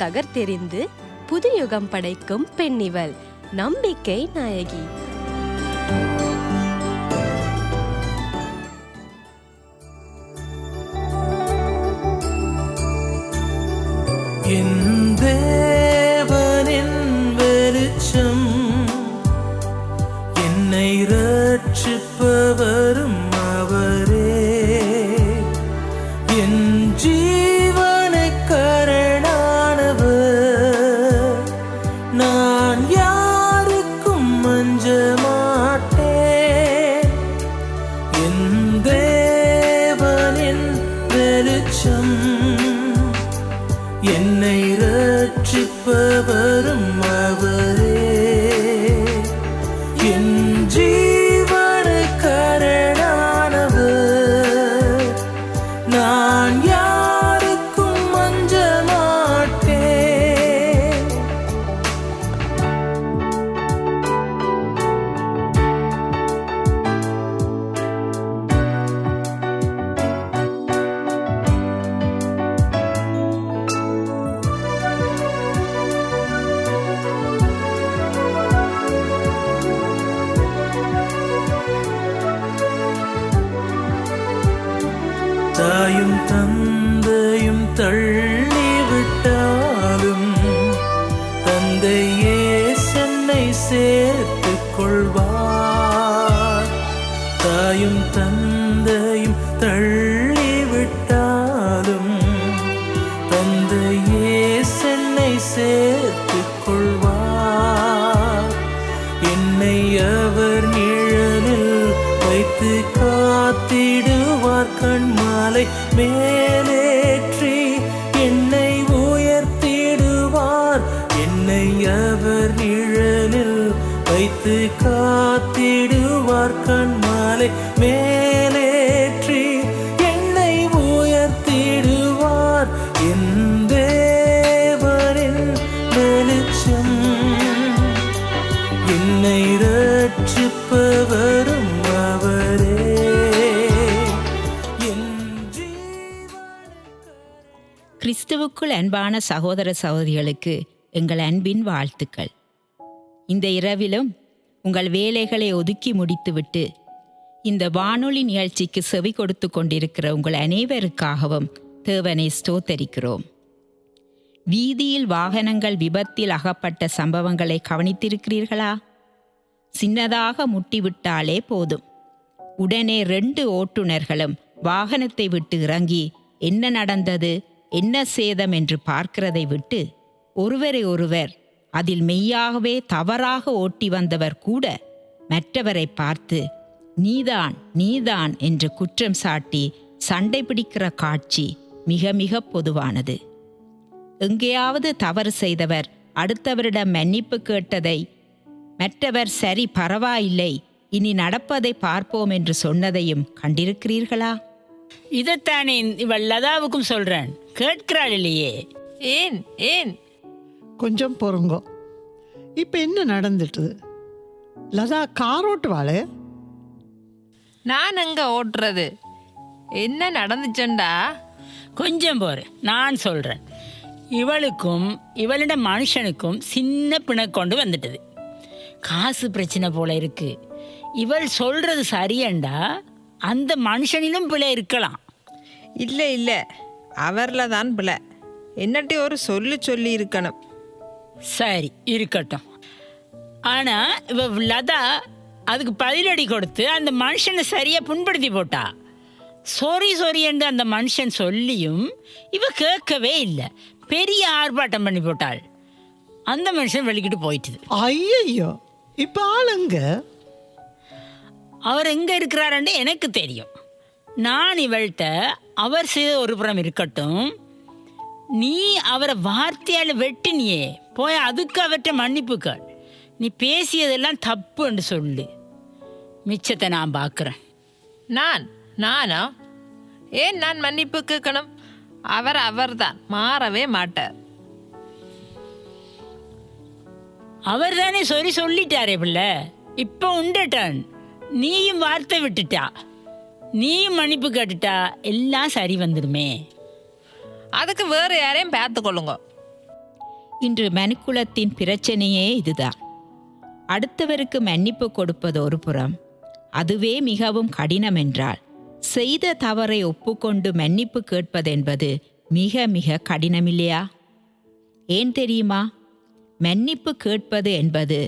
ரட்சகர் தெரிந்து புது யுகம் படைக்கும் பெண்ணிவள், நம்பிக்கை நாயகி. என் தேவனின் வெளிச்சம், என்னை ரட்சிப்பவரும் அவரே. என் ஜீவனுக்கு கரணானவர், நான் யாருக்கும் அஞ்ச மாட்டேன். என் தேவனின் வெளிச்சம், என்னை ரட்சிப்பவரும் அவரே. என் ஜீவனுக்கு கரணானவர், நான் யாருக்கும் அஞ்ச மாட்டேன். தாயும் தந்தையும் தள்ளிவிட்டாலும் தந்தையே என்னை சேர்த்துக் கொள்வார். தாயும் தந்தையும் தள்ளிவிட்டாலும் தந்தையே என்னை சேர்த்துக் கொள்வார். என்னை அவர் நிழலில் வைத்து காத்திடுவார். கண்மாலை மேலேற்றி என்னை உயர்த்திடுவார். என்னை அவர் நிழலில் வைத்து காத்திடுவார். கண்மாலை மேலேற்றி என்னை உயர்த்திடுவார். என் தேவனின் வெளிச்சம், என்னை ரட்சிப்பவரும் அவரே. கிறிஸ்துவுக்குள் அன்பான சகோதர சகோதரிகளுக்கு எங்கள் அன்பின் வாழ்த்துக்கள். இந்த இரவிலும் உங்கள் வேலைகளை ஒதுக்கி முடித்துவிட்டு இந்த வானொலி நிகழ்ச்சிக்கு செவி கொடுத்து கொண்டிருக்கிற உங்கள் அனைவருக்காகவும் தேவனை ஸ்தோத்தரிக்கிறோம். வீதியில் வாகனங்கள் விபத்தில் அகப்பட்ட சம்பவங்களை கவனித்திருக்கிறீர்களா? சின்னதாக முட்டிவிட்டாலே போதும், உடனே 2 ஓட்டுநர்களும் வாகனத்தை விட்டு இறங்கி என்ன நடந்தது, என்ன சேதம் என்று பார்க்கிறதை விட்டு ஒருவரை ஒருவர், அதில் மெய்யாகவே தவறாக ஓட்டி வந்தவர் கூட மற்றவரை பார்த்து நீதான் நீதான் என்று குற்றம் சாட்டி சண்டை பிடிக்கிற காட்சி மிக மிக பொதுவானது. எங்கேயாவது தவறு செய்தவர் அடுத்தவரிடம் மன்னிப்பு கேட்டதை மற்றவர் சரி பரவாயில்லை இனி நடப்பதை பார்ப்போம் என்று சொன்னதையும் கண்டிருக்கிறீர்களா? இதைத்தானே இவள் லதாவுக்கும் சொல்றேன், கேட்கிறாள் இல்லையே. ஏன் ஏன் கொஞ்சம் பொறுங்கோ. இப்போ என்ன நடந்துட்டுது? லதா கார் ஓட்டுவாளே? நான் எங்க ஓட்டுறது? என்ன நடந்துச்சண்டா? கொஞ்சம் போரு, நான் சொல்றேன். இவளுக்கும் இவளிட மனுஷனுக்கும் சின்ன பிணக்கொண்டு வந்துட்டது. காசு பிரச்சனை போல இருக்கு. இவள் சொல்றது சரியண்டா, அந்த மனுஷனிலும் பிழை இருக்கலாம். இல்லை இல்லை, அவரில் தான் பிள்ளை. என்னட்டி ஒரு சொல்லி இருக்கணும். சரி இருக்கட்டும். ஆனா இவ லதா அதுக்கு பதிலடி கொடுத்து அந்த மனுஷனை சரியா புண்படுத்தி போட்டா. சொரி என்று அந்த மனுஷன் சொல்லியும் இவ கேட்கவே இல்லை. பெரிய ஆர்ப்பாட்டம் பண்ணி போட்டாள். அந்த மனுஷன் வெளிக்கிட்டு போயிட்டுது. ஐயோ, இப்போ ஆளுங்க அவர் எங்க இருக்கிறாருன்னு எனக்கு தெரியும். நான் இவள்கிட்ட அவர் செய்த ஒரு புறம் இருக்கட்டும், நீ அவரை வார்த்தையால் வெட்டினியே, போய் அதுக்கு அவர்கிட்ட மன்னிப்புக்கள். நீ பேசியதெல்லாம் தப்பு என்று சொல்லு. மிச்சத்தை நான் பார்க்குறேன். நானா? ஏன் நான் மன்னிப்பு கேட்கணும்? அவர்தான், மாறவே மாட்டார். அவர் தானே சொல்லிட்டாரே பிள்ளை. இப்போ உண்டட்டான். நீயும் வார்த்தை விட்டுட்டா, நீயும் மன்னிப்பு கேட்டுட்டா எல்லாம் சரி வந்துடுமே. அதுக்கு வேறு யாரையும் பார்த்து கொள்ளுங்க. இன்று மனுக்குலத்தின் பிரச்சனையே இதுதான். அடுத்தவருக்கு மன்னிப்பு கொடுப்பது ஒரு புறம், அதுவே மிகவும் கடினம் என்றால் செய்த தவறை ஒப்புக்கொண்டு மன்னிப்பு கேட்பதென்பது மிக மிக கடினமில்லையா? ஏன் தெரியுமா? மன்னிப்பு கேட்பது என்பது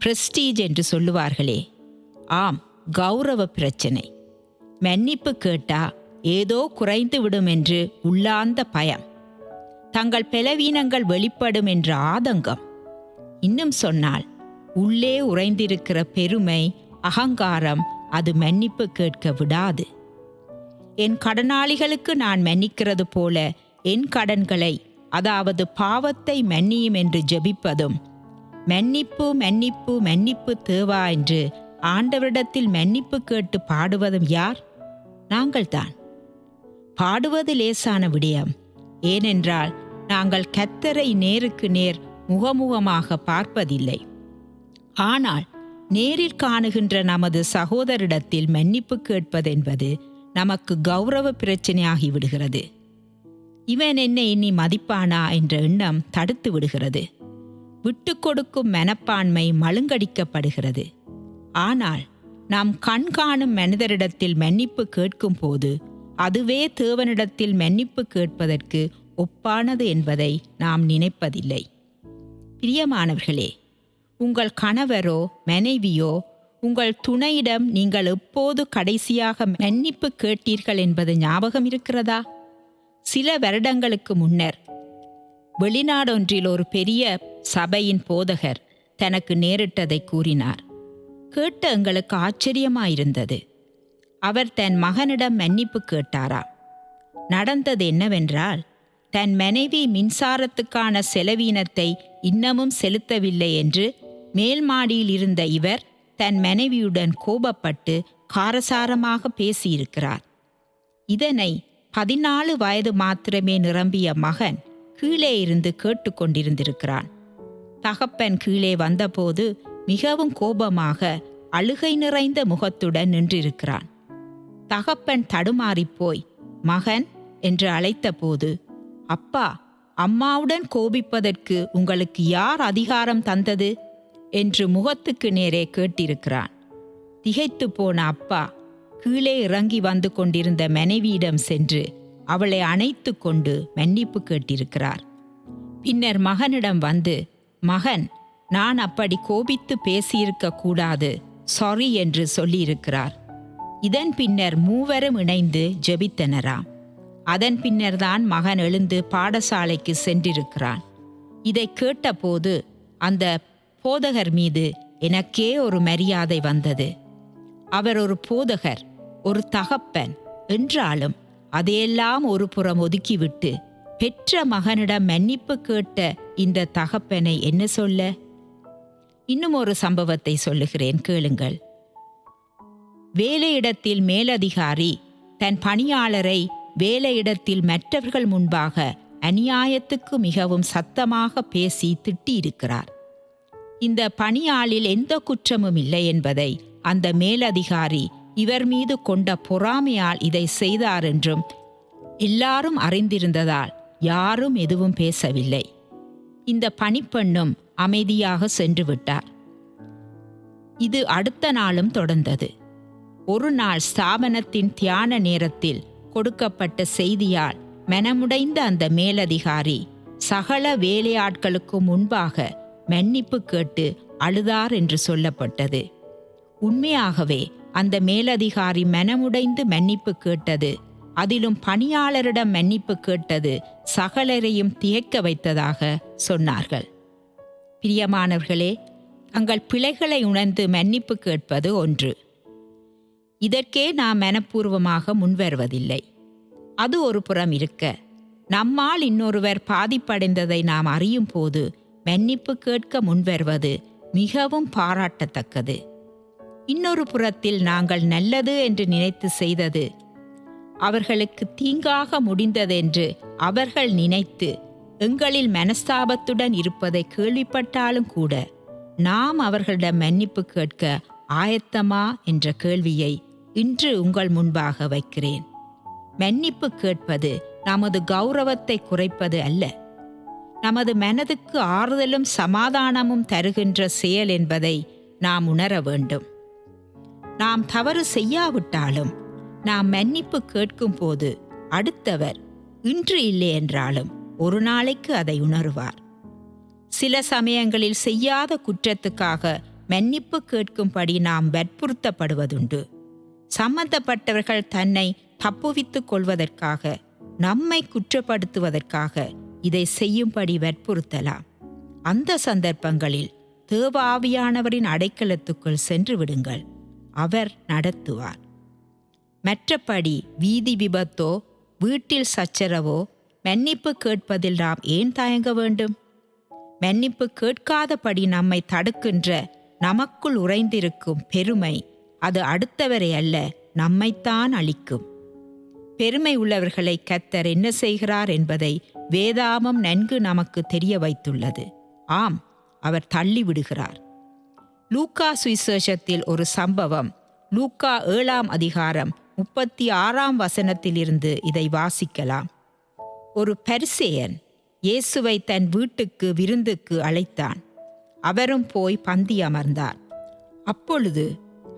பிரஸ்டீஜ் என்று சொல்லுவார்களே, ஆம், கௌரவ பிரச்சனை. மன்னிப்பு கேட்டா ஏதோ குறைந்து விடும் என்று உள்ளார்ந்த பயம், தங்கள் பலவீனங்கள் வெளிப்படும் என்ற ஆதங்கம், இன்னும் சொன்னால் உள்ளே உறைந்திருக்கிற பெருமை, அகங்காரம் அது மன்னிப்பு கேட்க விடாது. என் கடனாளிகளுக்கு நான் மன்னிக்கிறது போல என் கடன்களை, அதாவது பாவத்தை மன்னியும் என்று ஜெபிப்பதும், மன்னிப்பு மன்னிப்பு மன்னிப்பு தேவா என்று ஆண்டவரிடத்தில் மன்னிப்பு கேட்டு பாடுவதும் யார்? நாங்கள்தான். பாடுவது லேசான விடயம். ஏனென்றால் நாங்கள் கர்த்தரை நேருக்கு நேர் முகமுகமாக பார்ப்பதில்லை. ஆனால் நேரில் காணுகின்ற நமது சகோதரிடத்தில் மன்னிப்பு கேட்பதென்பது நமக்கு கௌரவ பிரச்சனையாகி விடுகிறது. இவன் என்னை இனி மதிப்பானா என்ற எண்ணம் தடுத்து விடுகிறது. விட்டு கொடுக்கும் மனப்பான்மை மழுங்கடிக்கப்படுகிறது. ஆனால் நாம் கண் காணும் மனிதரிடத்தில் மன்னிப்பு கேட்கும் போது அதுவே தேவனிடத்தில் மன்னிப்பு கேட்பதற்கு ஒப்பானது என்பதை நாம் நினைப்பதில்லை. பிரியமானவர்களே, உங்கள் கணவரோ மனைவியோ உங்கள் துணையிடம் நீங்கள் எப்போது கடைசியாக மன்னிப்பு கேட்டீர்கள் என்பது ஞாபகம் இருக்கிறதா? சில வருடங்களுக்கு முன்னர் வெளிநாடொன்றில் ஒரு பெரிய சபையின் போதகர் தனக்கு நேரிட்டதை கூறினார். கேட்ட எங்களுக்கு ஆச்சரியமாயிருந்தது. அவர் தன் மகனிடம் மன்னிப்பு கேட்டாராம். நடந்தது என்னவென்றால், தன் மனைவி மின்சாரத்துக்கான செலவீனத்தை இன்னமும் செலுத்தவில்லை என்று மேல் மாடியில் இருந்த இவர் தன் மனைவியுடன் கோபப்பட்டு காரசாரமாக பேசியிருக்கிறார். இதனை 14 வயது மாத்திரமே நிரம்பிய மகன் கீழே இருந்து கேட்டுக்கொண்டிருந்திருக்கிறான். தகப்பன் கீழே வந்தபோது மிகவும் கோபமாக அழுகை நிறைந்த முகத்துடன் நின்றிருக்கிறான். தகப்பன் தடுமாறிப்போய் மகன் என்று அழைத்தபோது, அப்பா, அம்மாவுடன் கோபிப்பதற்கு உங்களுக்கு யார் அதிகாரம் தந்தது என்று முகத்துக்கு நேரே கேட்டிருக்கிறான். திகைத்து போன அப்பா கீழே இறங்கி வந்து கொண்டிருந்த மனைவியிடம் சென்று அவளை அணைத்து கொண்டு மன்னிப்பு கேட்டிருக்கிறார். பின்னர் மகனிடம் வந்து, மகன், நான் அப்படி கோபித்து பேசியிருக்க கூடாது, சாரி என்று சொல்லியிருக்கிறார். இதன் பின்னர் மூவரும் இணைந்து ஜெபித்தனராம். அதன் பின்னர்தான் மகன் எழுந்து பாடசாலைக்கு சென்றிருக்கிறான். இதை கேட்டபோது அந்த போதகர் மீது எனக்கே ஒரு மரியாதை வந்தது. அவர் ஒரு போதகர், ஒரு தகப்பன் என்றாலும் அதையெல்லாம் ஒரு புறம் ஒதுக்கிவிட்டு பெற்ற மகனிடம் மன்னிப்பு கேட்ட இந்த தகப்பனை என்ன சொல்ல? இன்னும் ஒரு சம்பவத்தை சொல்லுகிறேன், கேளுங்கள். வேலையிடத்தில் மேலதிகாரி தன் பணியாளரை வேலையிடத்தில் மற்றவர்கள் முன்பாக அநியாயத்துக்கு மிகவும் சத்தமாக பேசி திட்டியிருக்கிறார். இந்த பணியாளில் எந்த குற்றமும் இல்லை என்பதை அந்த மேலதிகாரி இவர் மீது கொண்ட பொறாமையால் இதை செய்தார் என்றும் எல்லாரும் அறிந்திருந்ததால் யாரும் எதுவும் பேசவில்லை. இந்த பணிப்பெண்ணும் அமைதியாக சென்று விட்டார். இது அடுத்த நாளும் தொடர்ந்தது. ஒரு நாள் ஸ்தாபனத்தின் தியான நேரத்தில் கொடுக்கப்பட்ட செய்தியால் மனமுடைந்த அந்த மேலதிகாரி சகல வேலையாட்களுக்கு முன்பாக மன்னிப்பு கேட்டு அழுதார் என்று சொல்லப்பட்டது. உண்மையாகவே அந்த மேலதிகாரி மனமுடைந்து மன்னிப்பு கேட்டது, அதிலும் பணியாளரிடம் மன்னிப்பு கேட்டது சகலரையும் திகைக்க வைத்ததாக சொன்னார்கள். பிரியமானவர்களே, தங்கள் பிழைகளை உணர்ந்து மன்னிப்பு கேட்பது ஒன்று. இதற்கே நாம் மனப்பூர்வமாக முன்வருவதில்லை. அது ஒரு புறம் இருக்க, நம்மால் இன்னொருவர் பாதிப்படைந்ததை நாம் அறியும் போது மன்னிப்பு கேட்க முன்வருவது மிகவும் பாராட்டத்தக்கது. இன்னொரு புறத்தில் நாங்கள் நல்லது என்று நினைத்து செய்தது அவர்களுக்கு தீங்காக முடிந்ததென்று அவர்கள் நினைத்து எங்களில் மனஸ்தாபத்துடன் இருப்பதை கேள்விப்பட்டாலும் கூட நாம் அவர்களிடம் மன்னிப்பு கேட்க ஆயத்தமா என்ற கேள்வியை இன்று உங்கள் முன்பாக வைக்கிறேன். மன்னிப்பு கேட்பது நமது கௌரவத்தை குறைப்பது அல்ல. நமது மனதுக்கு ஆறுதலும் சமாதானமும் தருகின்ற செயல் என்பதை நாம் உணர வேண்டும். நாம் தவறு செய்யாவிட்டாலும் நாம் மன்னிப்பு கேட்கும் போது அடுத்தவர் இன்று இல்லை என்றாலும் ஒரு நாளைக்கு அதை உணருவார். சில சமயங்களில் செய்யாத குற்றத்துக்காக மன்னிப்பு கேட்கும்படி நாம் வற்புறுத்தப்படுவதுண்டு. சம்பந்தப்பட்டவர்கள் தன்னை தப்புவித்துக் கொள்வதற்காக, நம்மை குற்றப்படுத்துவதற்காக இதை செய்யும்படி வற்புறுத்தலாம். அந்த சந்தர்ப்பங்களில் தேவ ஆவியானவரின் அடைக்கலத்துக்குள் சென்று விடுங்கள். அவர் நடத்துவார். மற்றபடி வீதி விபத்தோ வீட்டில் சச்சரவோ மன்னிப்பு கேட்பதில் நாம் ஏன் தயங்க வேண்டும்? மன்னிப்பு கேட்காதபடி நம்மை தடுக்கின்ற நமக்குள் உறைந்திருக்கும் பெருமை அது அடுத்தவரை அல்ல, நம்மைத்தான் அழிக்கும். பெருமை உள்ளவர்களை கர்த்தர் என்ன செய்கிறார் என்பதை வேதாமம் நன்கு நமக்கு தெரிய வைத்துள்ளது. ஆம், அவர் தள்ளிவிடுகிறார். லூக்கா சுவிசேஷத்தில் ஒரு சம்பவம், லூக்கா 7ஆம் அதிகாரம் 36ஆம் வசனத்திலிருந்து இதை வாசிக்கலாம். ஒரு பரிசேயன் இயேசுவை தன் வீட்டுக்கு விருந்துக்கு அழைத்தான். அவரும் போய் பந்தி அமர்ந்தார். அப்பொழுது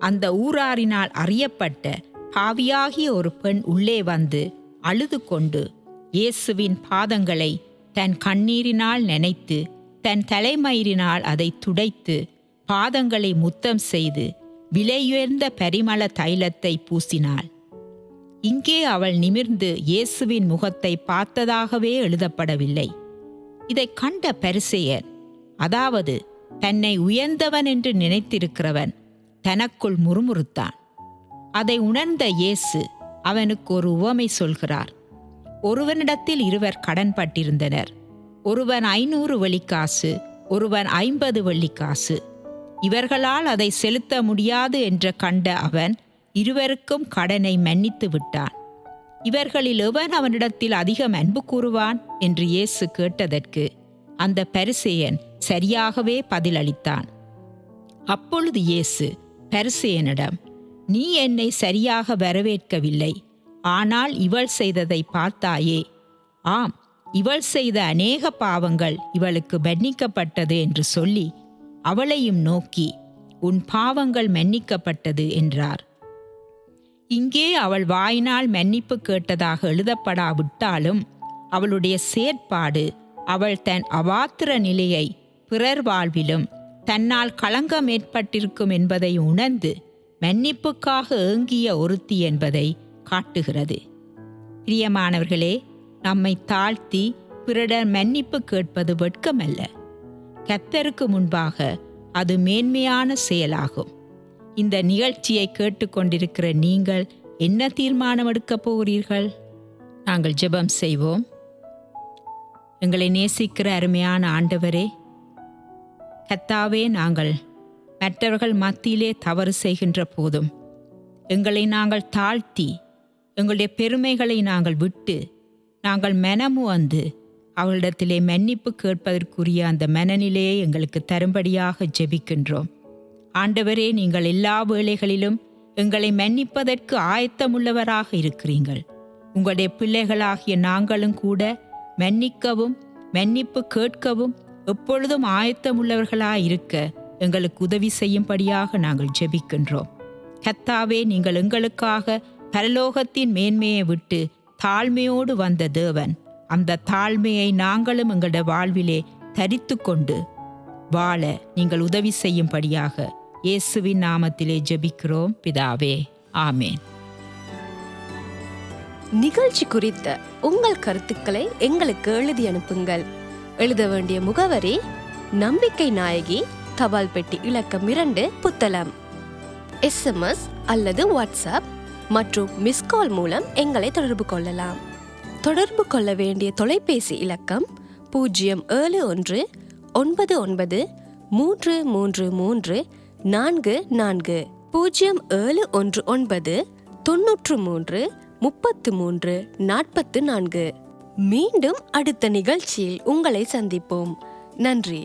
அந்த ஊராரினால் அறியப்பட்ட பாவியாகிய ஒரு பெண் உள்ளே வந்து அழுது கொண்டு இயேசுவின் பாதங்களை தன் கண்ணீரினால் நனைத்து தன் தலைமயிரினால் அதை துடைத்து பாதங்களை முத்தம் செய்து விலையுயர்ந்த பரிமள தைலத்தை பூசினாள். இங்கே அவள் நிமிர்ந்து இயேசுவின் முகத்தை பார்த்ததாகவே எழுதப்படவில்லை. இதை கண்ட பரிசேயன், அதாவது தன்னை உயர்ந்தவன் என்று நினைத்திருக்கிறவன், தனக்குள் முறுமுறுத்தான். அதை உணர்ந்த இயேசு அவனுக்கு ஒரு உவமை சொல்கிறார். ஒருவனிடத்தில் 2 கடன்பட்டிருந்தனர். ஒருவன் 500 வெள்ளிக்காசு, ஒருவன் 50 வெள்ளிக்காசு. இவர்களால் அதை செலுத்த முடியாது என்று கண்ட அவன் இருவருக்கும் கடனை மன்னித்து விட்டான். இவர்களில் எவன் அவனிடத்தில் அதிகம் அன்பு கூறுவான் என்று இயேசு கேட்டதற்கு அந்த பரிசேயன் சரியாகவே பதிலளித்தான். அப்பொழுது இயேசு பரிசேயனிடம், நீ என்னை சரியாக வரவேற்கவில்லை, ஆனால் இவள் செய்ததை பார்த்தாயே. ஆம், இவள் செய்த அநேக பாவங்கள் இவளுக்கு மன்னிக்கப்பட்டது என்று சொல்லி அவளையும் நோக்கி, உன் பாவங்கள் மன்னிக்கப்பட்டது என்றார். இங்கே அவள் வாயினால் மன்னிப்பு கேட்டதாக எழுதப்படாவிட்டாலும் அவளுடைய செயற்பாடு அவள் தன் அவாத்திர நிலையை பிறர் வாழ்விலும் தன்னால் களங்கம் ஏற்பட்டிருக்கும் என்பதை உணர்ந்து மன்னிப்புக்காக ஏங்கிய ஒருத்தி என்பதை காட்டுகிறது. பிரியமானவர்களே, நம்மை தாழ்த்தி பிறரிடம் மன்னிப்பு கேட்பது வெட்கமல்ல. கர்த்தருக்கு முன்பாக அது மேன்மையான செயலாகும். இந்த நிகழ்ச்சியை கேட்டுக்கொண்டிருக்கிற நீங்கள் என்ன தீர்மானம் எடுக்கப் போகிறீர்கள்? நாங்கள் ஜெபம் செய்வோம். எங்களை நேசிக்கிற அருமையான ஆண்டவரே, கர்த்தாவே, நாங்கள் மற்றவர்கள் மத்தியிலே தவறு செய்கின்ற போதும் எங்களை நாங்கள் தாழ்த்தி எங்களுடைய பெருமைகளை நாங்கள் விட்டு நாங்கள் மனமு வந்து அவளிடத்திலே மன்னிப்பு கேட்பதற்குரிய அந்த மனநிலையை எங்களுக்கு தரும்படியாக ஜெபிக்கின்றோம். ஆண்டவரே, நீங்கள் எல்லா வேளைகளிலும் எங்களை மன்னிப்பதற்கு ஆயத்தமுள்ளவராக இருக்கிறீர்கள். உங்களுடைய பிள்ளைகளாகிய நாங்களும் கூட மன்னிக்கவும் மன்னிப்பு கேட்கவும் எப்பொழுதும் ஆயத்தமுள்ளவர்களாயிருக்க எங்களுக்கு உதவி செய்யும்படியாக நாங்கள் ஜெபிக்கின்றோம். கர்த்தாவே, நீங்கள் எங்களுக்காக பரலோகத்தின் மேன்மையை விட்டு தாழ்மையோடு வந்த தேவன். அந்த தாழ்மையை நாங்களும் எங்களுடைய வாழ்விலே தரித்து கொண்டு வாழ நீங்கள் உதவி செய்யும்படியாக இயேசுவின் நாமத்திலே ஜெபிக்கிறோம் பிதாவே, ஆமேன். நிகழ்ச்சி குறித்த உங்கள் கருத்துக்களை எங்களுக்கு எழுதி அனுப்புங்கள். எழுத வேண்டிய முகவரி: நம்பிக்கை நாயகி, தபால் பெட்டி இலக்கம் 2, புத்தளம். SMS அல்லது வாட்ஸ்அப் மற்றும் மிஸ்கால் மூலம் எங்களை தொடர்பு கொள்ளலாம். தொடர்பு கொள்ள வேண்டிய தொலைபேசி இலக்கம் 071 99 333 44 0719 93 33 44. மீண்டும் அடுத்த நிகழ்ச்சியில் உங்களை சந்திப்போம். நன்றி.